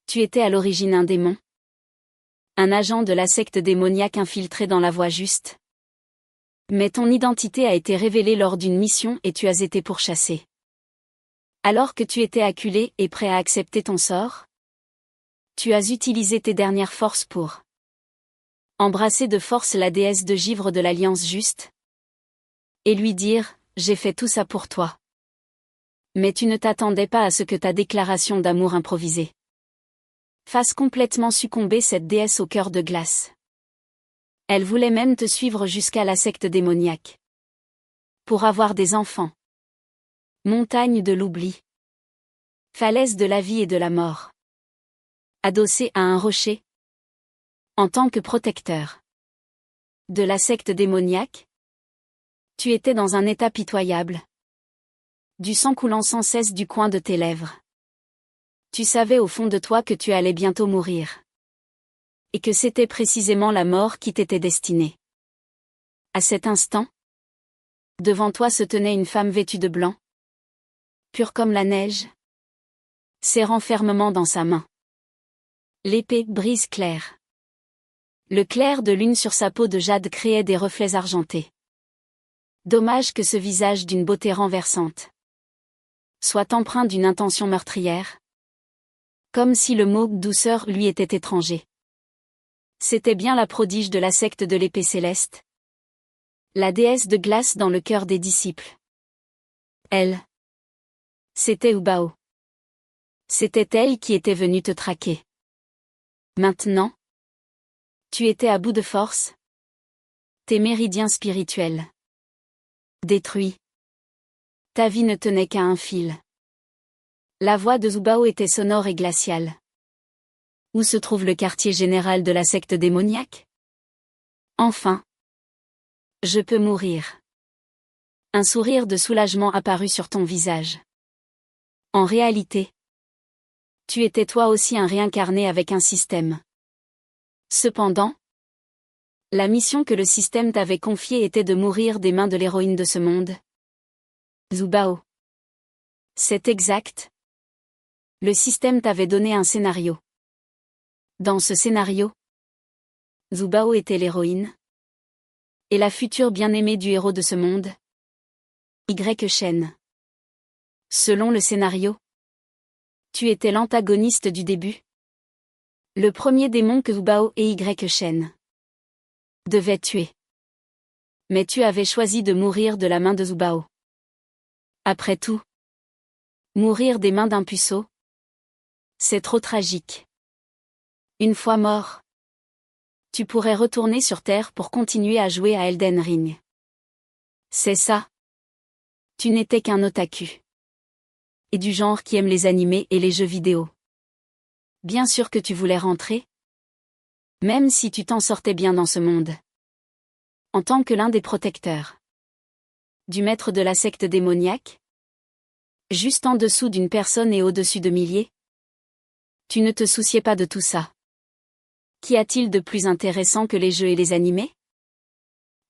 Tu étais à l'origine un démon? Un agent de la secte démoniaque infiltré dans la voie juste? Mais ton identité a été révélée lors d'une mission et tu as été pourchassé. Alors que tu étais acculé et prêt à accepter ton sort? Tu as utilisé tes dernières forces pour embrasser de force la déesse de givre de l'Alliance juste? Et lui dire, j'ai fait tout ça pour toi. Mais tu ne t'attendais pas à ce que ta déclaration d'amour improvisée fasse complètement succomber cette déesse au cœur de glace. Elle voulait même te suivre jusqu'à la secte démoniaque. Pour avoir des enfants. Montagne de l'oubli. Falaise de la vie et de la mort. Adossée à un rocher. En tant que protecteur de la secte démoniaque, tu étais dans un état pitoyable. Du sang coulant sans cesse du coin de tes lèvres. Tu savais au fond de toi que tu allais bientôt mourir. Et que c'était précisément la mort qui t'était destinée. À cet instant, devant toi se tenait une femme vêtue de blanc. Pure comme la neige. Serrant fermement dans sa main l'épée brise claire. Le clair de lune sur sa peau de jade créait des reflets argentés. Dommage que ce visage d'une beauté renversante soit empreint d'une intention meurtrière. Comme si le mot douceur lui était étranger. C'était bien la prodige de la secte de l'épée céleste. La déesse de glace dans le cœur des disciples. Elle. C'était Hubao. C'était elle qui était venue te traquer. Maintenant, tu étais à bout de force. Tes méridiens spirituels détruits. Ta vie ne tenait qu'à un fil. La voix de Hubao était sonore et glaciale. Où se trouve le quartier général de la secte démoniaque? Enfin. Je peux mourir. Un sourire de soulagement apparut sur ton visage. En réalité, tu étais toi aussi un réincarné avec un système. Cependant, la mission que le système t'avait confiée était de mourir des mains de l'héroïne de ce monde. Hubao. C'est exact. Le système t'avait donné un scénario. Dans ce scénario, Hubao était l'héroïne. Et la future bien-aimée du héros de ce monde. Shen. Selon le scénario, tu étais l'antagoniste du début. Le premier démon que Hubao et Shen devaient tuer. Mais tu avais choisi de mourir de la main de Hubao. Après tout, mourir des mains d'un puceau, c'est trop tragique. Une fois mort, tu pourrais retourner sur Terre pour continuer à jouer à Elden Ring. C'est ça. Tu n'étais qu'un otaku. Et du genre qui aime les animés et les jeux vidéo. Bien sûr que tu voulais rentrer. Même si tu t'en sortais bien dans ce monde. En tant que l'un des protecteurs. Du maître de la secte démoniaque. Juste en dessous d'une personne et au-dessus de milliers. Tu ne te souciais pas de tout ça. Qu'y a-t-il de plus intéressant que les jeux et les animés?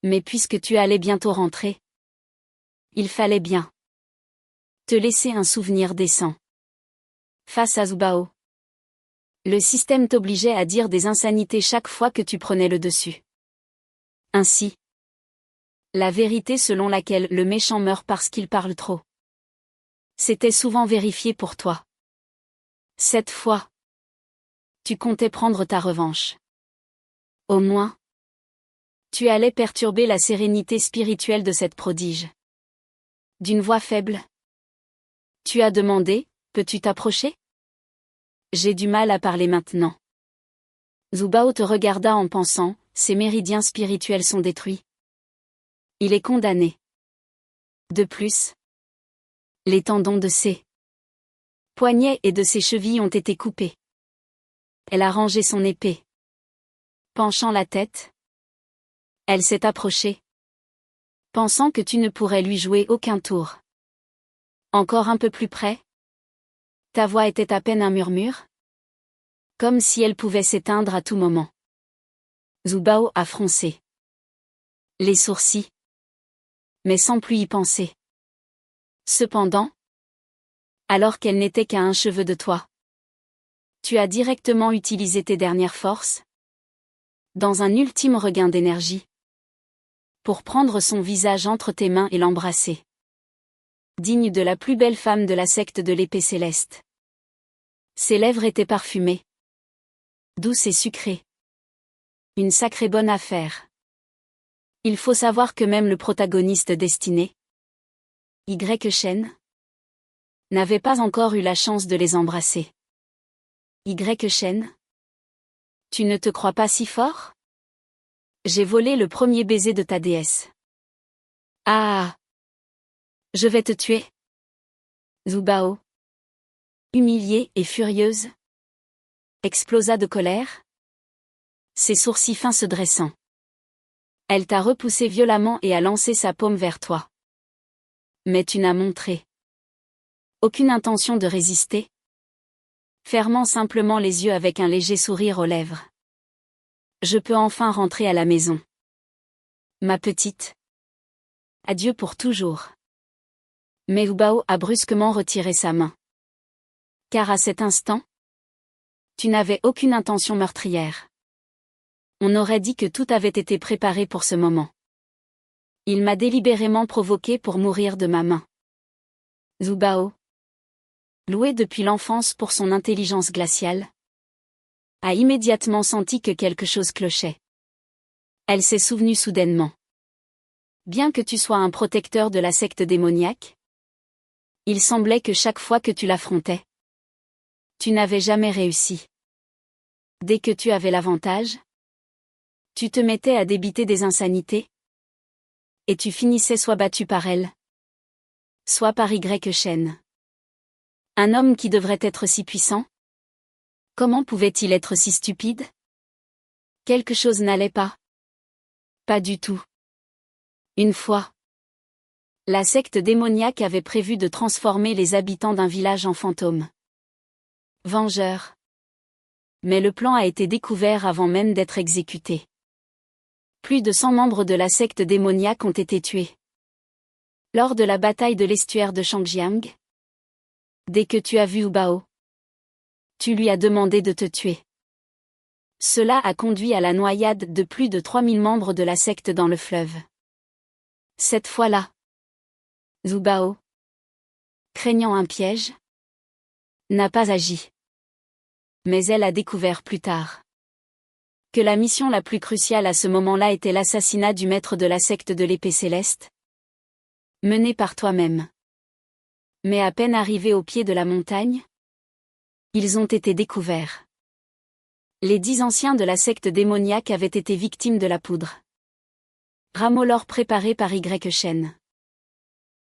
Mais puisque tu allais bientôt rentrer, il fallait bien te laisser un souvenir décent. Face à Hubao, le système t'obligeait à dire des insanités chaque fois que tu prenais le dessus. Ainsi, la vérité selon laquelle le méchant meurt parce qu'il parle trop, c'était souvent vérifié pour toi. Cette fois, tu comptais prendre ta revanche. Au moins, tu allais perturber la sérénité spirituelle de cette prodige. D'une voix faible, tu as demandé, peux-tu t'approcher? J'ai du mal à parler maintenant. Hubao te regarda en pensant, ses méridiens spirituels sont détruits. Il est condamné. De plus, les tendons de ses poignets et de ses chevilles ont été coupés. Elle a rangé son épée. Penchant la tête, elle s'est approchée. Pensant que tu ne pourrais lui jouer aucun tour. Encore un peu plus près. Ta voix était à peine un murmure. Comme si elle pouvait s'éteindre à tout moment. Hubao a froncé les sourcils. Mais sans plus y penser. Cependant, alors qu'elle n'était qu'à un cheveu de toi, Tu as directement utilisé tes dernières forces, dans un ultime regain d'énergie, pour prendre son visage entre tes mains et l'embrasser. Digne de la plus belle femme de la secte de l'épée céleste. Ses lèvres étaient parfumées, douces et sucrées. Une sacrée bonne affaire. Il faut savoir que même le protagoniste destiné, Y. n'avait pas encore eu la chance de les embrasser. Y. Tu ne te crois pas si fort? J'ai volé le premier baiser de ta déesse. Ah! Je vais te tuer. Zhou Bao, humiliée et furieuse, explosa de colère, ses sourcils fins se dressant. Elle t'a repoussé violemment et a lancé sa paume vers toi. Mais tu n'as montré aucune intention de résister, fermant simplement les yeux avec un léger sourire aux lèvres. Je peux enfin rentrer à la maison. Ma petite. Adieu pour toujours. Mais Zhou Bao a brusquement retiré sa main. Car à cet instant, tu n'avais aucune intention meurtrière. On aurait dit que tout avait été préparé pour ce moment. Il m'a délibérément provoqué pour mourir de ma main. Zhou Bao, loué depuis l'enfance pour son intelligence glaciale, a immédiatement senti que quelque chose clochait. Elle s'est souvenue soudainement. Bien que tu sois un protecteur de la secte démoniaque, il semblait que chaque fois que tu l'affrontais, tu n'avais jamais réussi. Dès que tu avais l'avantage, tu te mettais à débiter des insanités, et tu finissais soit battu par elle, soit par Y. Un homme qui devrait être si puissant, comment pouvait-il être si stupide? Quelque chose n'allait pas. Pas du tout. Une fois, la secte démoniaque avait prévu de transformer les habitants d'un village en fantômes. Vengeurs. Mais le plan a été découvert avant même d'être exécuté. Plus de 100 membres de la secte démoniaque ont été tués. Lors de la bataille de l'estuaire de Shangjiang, dès que tu as vu Zhou Bao, tu lui as demandé de te tuer. Cela a conduit à la noyade de plus de 3000 membres de la secte dans le fleuve. Cette fois-là, Zhou Bao, craignant un piège, n'a pas agi. Mais elle a découvert plus tard que la mission la plus cruciale à ce moment-là était l'assassinat du maître de la secte de l'épée céleste, mené par toi-même. Mais à peine arrivés au pied de la montagne, ils ont été découverts. Les 10 anciens de la secte démoniaque avaient été victimes de la poudre ramolore préparée par Y.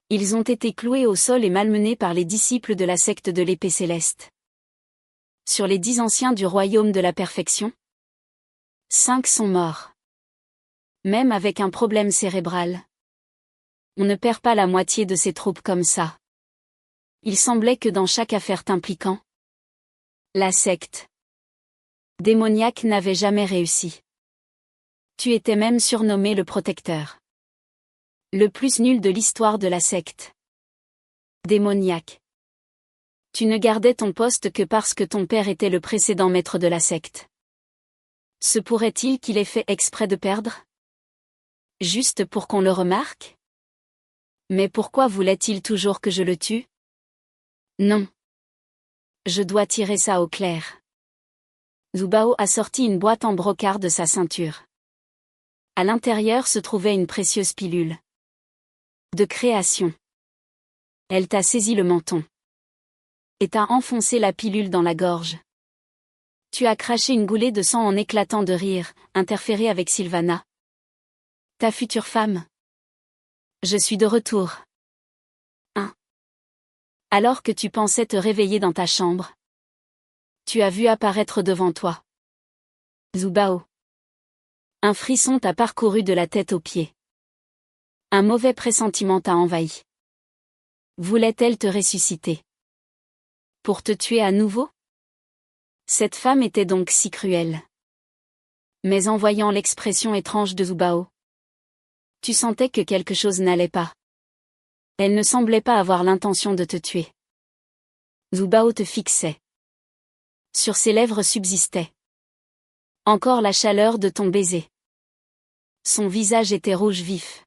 Ils ont été cloués au sol et malmenés par les disciples de la secte de l'épée céleste. Sur les 10 anciens du royaume de la perfection, 5 sont morts. Même avec un problème cérébral, on ne perd pas la moitié de ses troupes comme ça. Il semblait que dans chaque affaire t'impliquant, la secte démoniaque n'avait jamais réussi. Tu étais même surnommé le protecteur. Le plus nul de l'histoire de la secte démoniaque. Tu ne gardais ton poste que parce que ton père était le précédent maître de la secte. Se pourrait-il qu'il ait fait exprès de perdre? Juste pour qu'on le remarque? Mais pourquoi voulait-il toujours que je le tue? Non. Je dois tirer ça au clair. Zhou Bao a sorti une boîte en brocart de sa ceinture. À l'intérieur se trouvait une précieuse pilule de création. Elle t'a saisi le menton et t'a enfoncé la pilule dans la gorge. Tu as craché une goulée de sang en éclatant de rire, interféré avec Sylvana, ta future femme. Je suis de retour. Alors que tu pensais te réveiller dans ta chambre, tu as vu apparaître devant toi Zhou Bao. Un frisson t'a parcouru de la tête aux pieds. Un mauvais pressentiment t'a envahi. Voulait-elle te ressusciter pour te tuer à nouveau? Cette femme était donc si cruelle. Mais en voyant l'expression étrange de Zhou Bao, tu sentais que quelque chose n'allait pas. Elle ne semblait pas avoir l'intention de te tuer. Zhou Bao te fixait. Sur ses lèvres subsistait encore la chaleur de ton baiser. Son visage était rouge vif.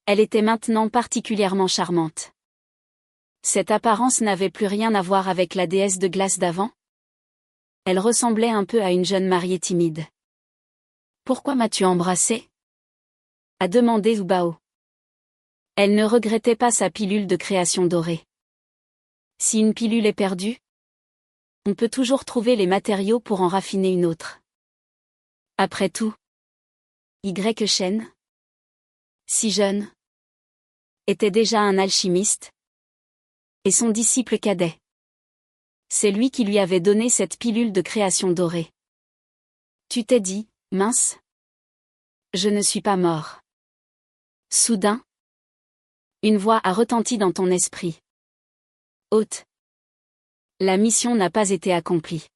Elle était maintenant particulièrement charmante. Cette apparence n'avait plus rien à voir avec la déesse de glace d'avant. Elle ressemblait un peu à une jeune mariée timide. « Pourquoi m'as-tu embrassé ?» a demandé Zhu Bao. Elle ne regrettait pas sa pilule de création dorée. Si une pilule est perdue, on peut toujours trouver les matériaux pour en raffiner une autre. Après tout, Y. Shen, si jeune, était déjà un alchimiste, et son disciple cadet. C'est lui qui lui avait donné cette pilule de création dorée. Tu t'es dit, mince, je ne suis pas mort. Soudain, une voix a retenti dans ton esprit. Hôte, la mission n'a pas été accomplie.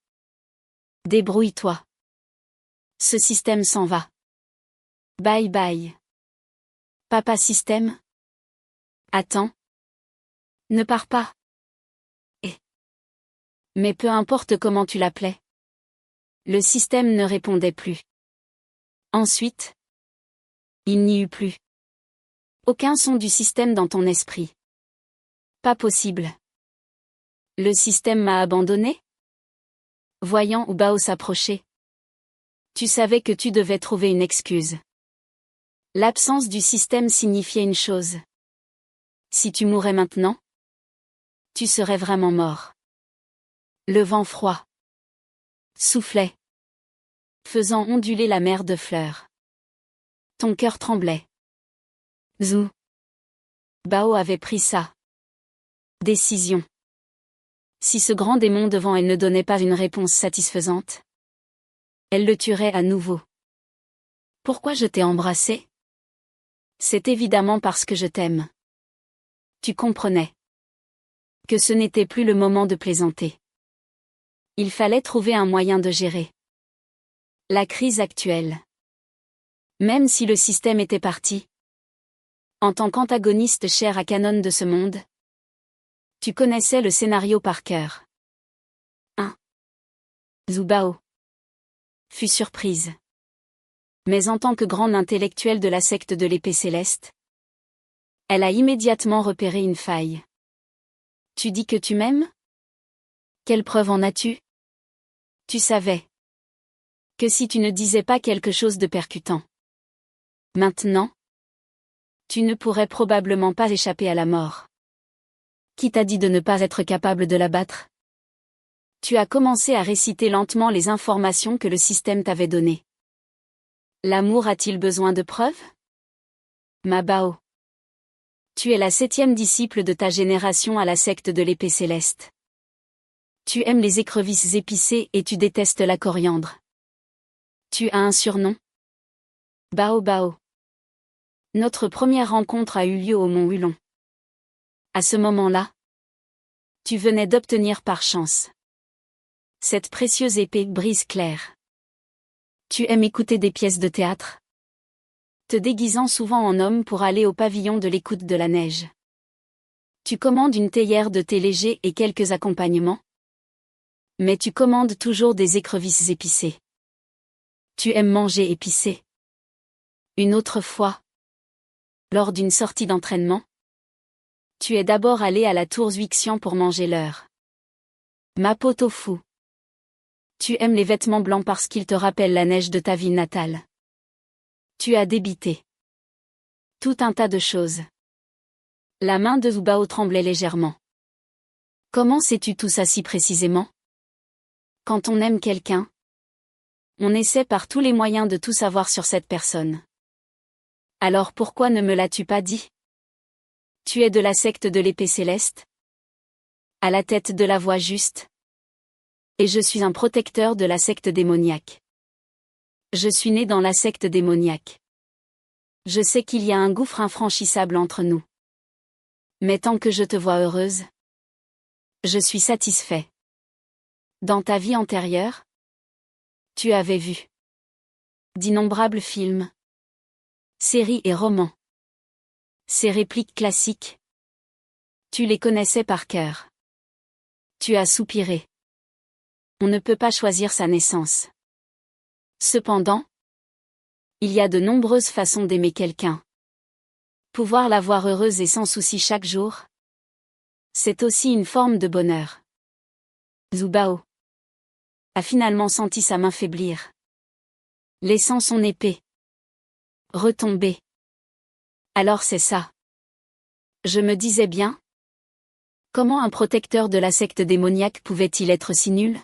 Débrouille-toi. Ce système s'en va. Bye bye. Papa système? Attends. Ne pars pas. Mais peu importe comment tu l'appelais. Le système ne répondait plus. Ensuite, il n'y eut plus aucun son du système dans ton esprit. Pas possible. Le système m'a abandonné? Voyant Hu Bao s'approcher. Tu savais que tu devais trouver une excuse. L'absence du système signifiait une chose. Si tu mourais maintenant, tu serais vraiment mort. Le vent froid soufflait, faisant onduler la mer de fleurs. Ton cœur tremblait. Zhu Bao avait pris sa décision. Si ce grand démon devant elle ne donnait pas une réponse satisfaisante, elle le tuerait à nouveau. Pourquoi je t'ai embrassé? C'est évidemment parce que je t'aime. Tu comprenais que ce n'était plus le moment de plaisanter. Il fallait trouver un moyen de gérer la crise actuelle. Même si le système était parti, en tant qu'antagoniste cher à Canon de ce monde, tu connaissais le scénario par cœur. 1. Zhu Bao fut surprise. Mais en tant que grande intellectuelle de la secte de l'épée céleste, elle a immédiatement repéré une faille. Tu dis que tu m'aimes? Quelle preuve en as-tu? Tu savais que si tu ne disais pas quelque chose de percutant, maintenant, tu ne pourrais probablement pas échapper à la mort. Qui t'a dit de ne pas être capable de la battre? Tu as commencé à réciter lentement les informations que le système t'avait données. L'amour a-t-il besoin de preuves? Ma Bao. Tu es la 7e disciple de ta génération à la secte de l'épée céleste. Tu aimes les écrevisses épicées et tu détestes la coriandre. Tu as un surnom? Bao Bao. Notre première rencontre a eu lieu au Mont Hulon. À ce moment-là, tu venais d'obtenir par chance cette précieuse épée brise claire. Tu aimes écouter des pièces de théâtre? Te déguisant souvent en homme pour aller au pavillon de l'écoute de la neige. Tu commandes une théière de thé léger et quelques accompagnements? Mais tu commandes toujours des écrevisses épicées. Tu aimes manger épicé. Une autre fois, lors d'une sortie d'entraînement, tu es d'abord allé à la tour Xuixian pour manger l'heure. Mapo Tofu. Tu aimes les vêtements blancs parce qu'ils te rappellent la neige de ta ville natale. Tu as débité tout un tas de choses. La main de Zhu Bao tremblait légèrement. Comment sais-tu tout ça si précisément? Quand on aime quelqu'un, on essaie par tous les moyens de tout savoir sur cette personne. Alors pourquoi ne me l'as-tu pas dit? Tu es de la secte de l'épée céleste? À la tête de la voie juste? Et je suis un protecteur de la secte démoniaque. Je suis né dans la secte démoniaque. Je sais qu'il y a un gouffre infranchissable entre nous. Mais tant que je te vois heureuse, je suis satisfait. Dans ta vie antérieure, tu avais vu d'innombrables films, séries et romans. Ces répliques classiques, tu les connaissais par cœur. Tu as soupiré. On ne peut pas choisir sa naissance. Cependant, il y a de nombreuses façons d'aimer quelqu'un. Pouvoir la voir heureuse et sans souci chaque jour, c'est aussi une forme de bonheur. Zhou Bao a finalement senti sa main faiblir, laissant son épée retomber. Alors c'est ça. Je me disais bien. Comment un protecteur de la secte démoniaque pouvait-il être si nul?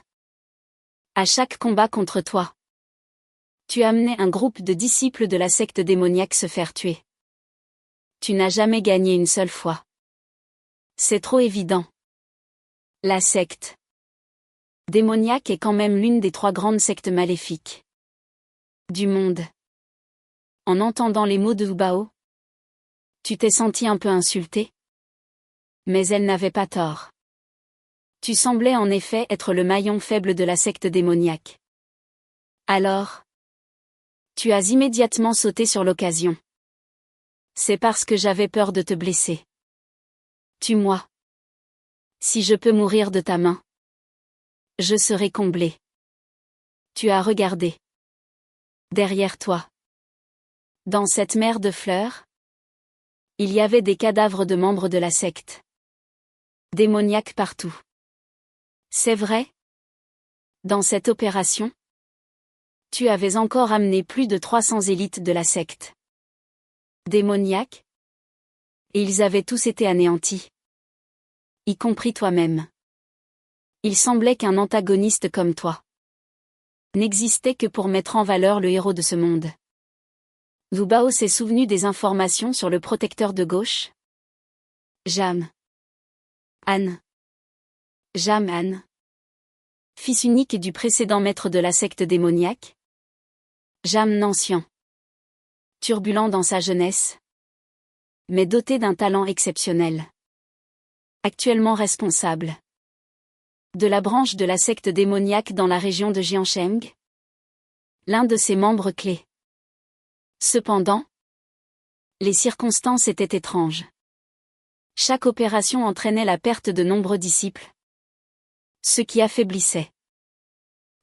À chaque combat contre toi, tu amenais un groupe de disciples de la secte démoniaque se faire tuer. Tu n'as jamais gagné une seule fois. C'est trop évident. La secte démoniaque est quand même l'une des 3 grandes sectes maléfiques du monde. En entendant les mots de Zhou Bao, tu t'es senti un peu insulté? Mais elle n'avait pas tort. Tu semblais en effet être le maillon faible de la secte démoniaque. Alors, tu as immédiatement sauté sur l'occasion. C'est parce que j'avais peur de te blesser. Tue-moi. Si je peux mourir de ta main, je serai comblé. Tu as regardé. Derrière toi, dans cette mer de fleurs, il y avait des cadavres de membres de la secte démoniaque partout. C'est vrai? Dans cette opération, tu avais encore amené plus de 300 élites de la secte démoniaque, et ils avaient tous été anéantis. Y compris toi-même. Il semblait qu'un antagoniste comme toi n'existait que pour mettre en valeur le héros de ce monde. Zhou Bao s'est souvenu des informations sur le protecteur de gauche. Jam Han. Jam Han. Fils unique du précédent maître de la secte démoniaque. Jam Nancian. Turbulent dans sa jeunesse, mais doté d'un talent exceptionnel. Actuellement responsable de la branche de la secte démoniaque dans la région de Jiangsheng. L'un de ses membres clés. Cependant, les circonstances étaient étranges. Chaque opération entraînait la perte de nombreux disciples, ce qui affaiblissait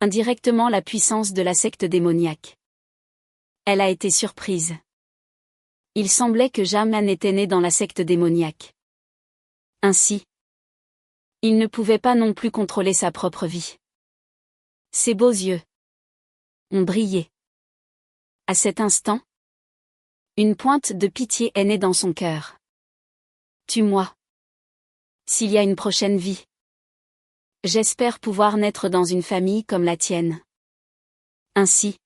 indirectement la puissance de la secte démoniaque. Elle a été surprise. Il semblait que Jamlan était né dans la secte démoniaque. Ainsi, il ne pouvait pas non plus contrôler sa propre vie. Ses beaux yeux ont brillé. À cet instant, une pointe de pitié est née dans son cœur. Tue-moi. S'il y a une prochaine vie, j'espère pouvoir naître dans une famille comme la tienne. Ainsi,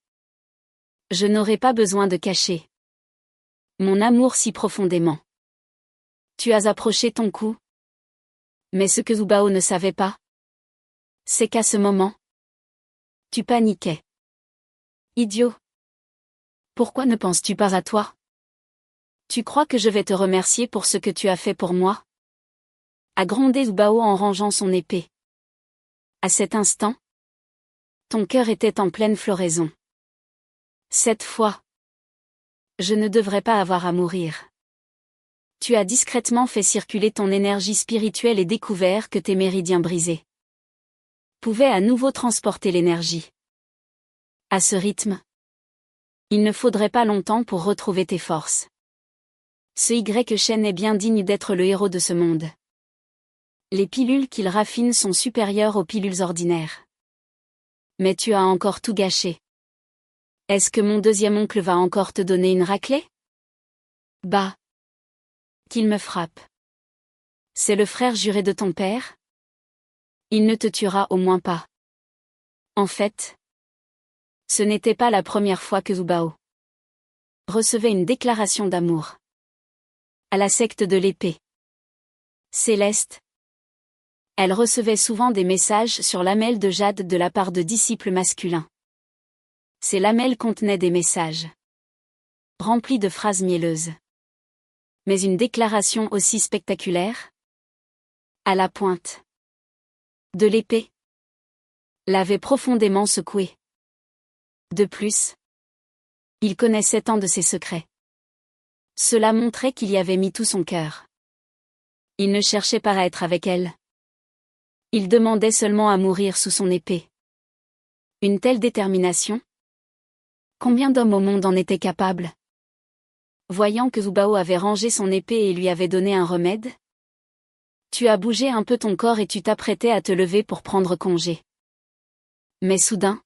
je n'aurai pas besoin de cacher mon amour si profondément. Tu as approché ton cou. Mais ce que Zhou Bao ne savait pas, c'est qu'à ce moment, tu paniquais. Idiot. Pourquoi ne penses-tu pas à toi? Tu crois que je vais te remercier pour ce que tu as fait pour moi? A grondé Zhou Bao en rangeant son épée. À cet instant, ton cœur était en pleine floraison. Cette fois, je ne devrais pas avoir à mourir. Tu as discrètement fait circuler ton énergie spirituelle et découvert que tes méridiens brisés pouvaient à nouveau transporter l'énergie. À ce rythme, il ne faudrait pas longtemps pour retrouver tes forces. Ce Y-Shen est bien digne d'être le héros de ce monde. Les pilules qu'il raffine sont supérieures aux pilules ordinaires. Mais tu as encore tout gâché. Est-ce que mon deuxième oncle va encore te donner une raclée? Bah. Qu'il me frappe. C'est le frère juré de ton père? Il ne te tuera au moins pas. En fait, ce n'était pas la première fois que Zhou Bao recevait une déclaration d'amour à la secte de l'épée céleste. Elle recevait souvent des messages sur lamelles de jade de la part de disciples masculins. Ces lamelles contenaient des messages remplis de phrases mielleuses. Mais une déclaration aussi spectaculaire, à la pointe de l'épée, l'avait profondément secoué. De plus, il connaissait tant de ses secrets. Cela montrait qu'il y avait mis tout son cœur. Il ne cherchait pas à être avec elle. Il demandait seulement à mourir sous son épée. Une telle détermination? Combien d'hommes au monde en étaient capables? Voyant que Zubao avait rangé son épée et lui avait donné un remède, tu as bougé un peu ton corps et tu t'apprêtais à te lever pour prendre congé. Mais soudain,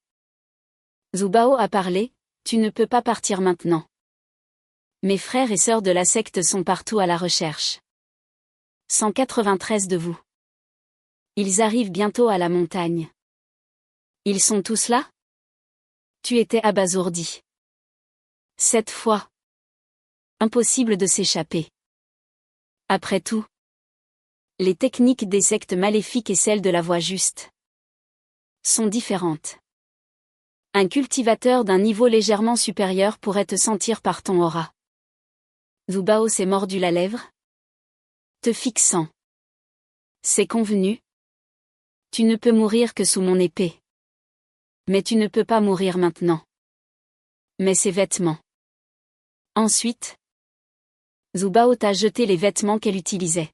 Zubao a parlé, tu ne peux pas partir maintenant. Mes frères et sœurs de la secte sont partout à la recherche. 193 de vous. Ils arrivent bientôt à la montagne. Ils sont tous là? Tu étais abasourdi. Cette fois. Impossible de s'échapper. Après tout, les techniques des sectes maléfiques et celles de la voie juste sont différentes. Un cultivateur d'un niveau légèrement supérieur pourrait te sentir par ton aura. Zubao s'est mordu la lèvre, te fixant. C'est convenu. Tu ne peux mourir que sous mon épée. Mais tu ne peux pas mourir maintenant. Mais ses vêtements. Ensuite, Zubao t'a jeté les vêtements qu'elle utilisait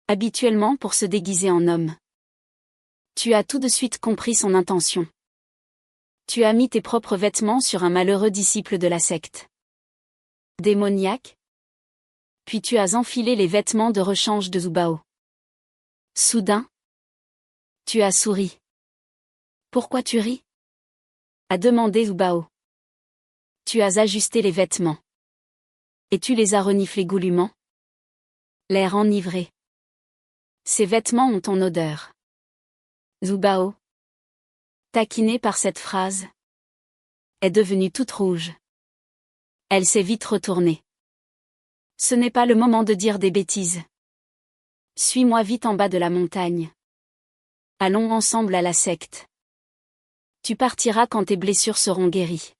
habituellement pour se déguiser en homme. Tu as tout de suite compris son intention. Tu as mis tes propres vêtements sur un malheureux disciple de la secte démoniaque. Puis tu as enfilé les vêtements de rechange de Zubao. Soudain, tu as souri. Pourquoi tu ris? A demandé Zubao. Tu as ajusté les vêtements. Et tu les as reniflés goulûment. L'air enivré. Ces vêtements ont ton odeur. Zubao, taquinée par cette phrase, est devenue toute rouge. Elle s'est vite retournée. Ce n'est pas le moment de dire des bêtises. Suis-moi vite en bas de la montagne. Allons ensemble à la secte. Tu partiras quand tes blessures seront guéries.